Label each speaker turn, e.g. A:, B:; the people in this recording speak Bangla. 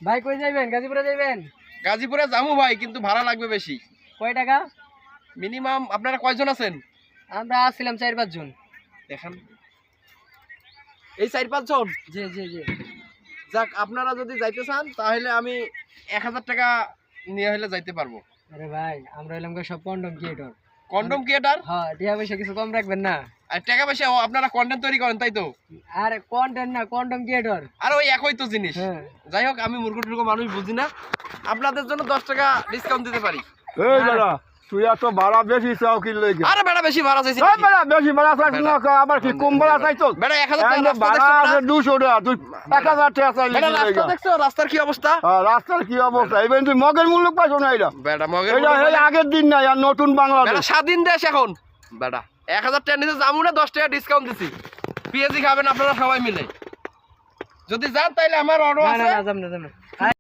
A: ভাই কই যাইবেন? গাজীপুরে যাইবেন?
B: গাজীপুরে যাবো ভাই, কিন্তু ভাড়া লাগবে বেশি।
A: কয় টাকা?
B: মিনিমাম আপনারা কয়জন আছেন?
A: আমরা আসছিলাম 4-5 জন।
B: দেখেন এই 4-5 জন।
A: জি জি জি।
B: যাক, আপনারা যদি যাইতে চান তাহলে আমি 1000 টাকা নিয়ে হলে যাইতে পারবো।
A: আরে ভাই আমরা হইলাম সব কন্ডম ক্রিয়েটর।
B: Condom creator?
A: হ্যাঁ, টিয়া পয়সা কিছু কম রাখবেন না।
B: আর টাকা পয়সা আপনারা কন্টেন্ট তৈরি করেন, তাই তো?
A: আরে কন্টেন্ট না, কন্ডম ক্রিয়েটর।
B: আর ওই একই তো জিনিস।
A: হ্যাঁ।
B: যাই হোক, আমি মূর্খ টুর্খ মানুষ বুঝি না, আপনাদের জন্য 10 টাকা ডিসকাউন্ট দিতে পারি।
C: এই বেটা তুই এত ভাড়া বেশি চাও কি লইগে?
B: আরে বেটা বেশি ভাড়া চাইছি
C: এই
B: নাকি?
C: বেটা বেশি ভাড়া চাইছ না আবার কি কম ভাড়া চাইছো?
B: বেটা 1000 টাকা
C: এই
B: রাস্তা
C: ভাড়া
B: দেখছো
C: আছে
B: বেটা?
C: 200 টাকা, তুই 1000 টাকা চাইলি
B: বেটা
C: কি
B: রাস্তা
C: লইগে?
B: দেখছো? রাস্তার কি অবস্থা?
C: রাস্তার কি অবস্থা? এই তুই মগের মূল্য পাইছো না এটা?
B: বেটা মগের
C: এটা
B: মূল্য
C: এই
B: মানে-
C: আগের দিন না, আর নতুন বাংলাদেশ।
B: বেটা স্বাধীন দেশ এখন। বেটা 1000 টাকা নিতে যাবো না, 10 টাকা ডিসকাউন্ট দিছি। পেঁয়াজি খাবেন আপনারা সবাই মিলে। যদি যান তাইলে আমার অর্ডার
A: না
B: আছে।
A: না না, যাম না যাম না।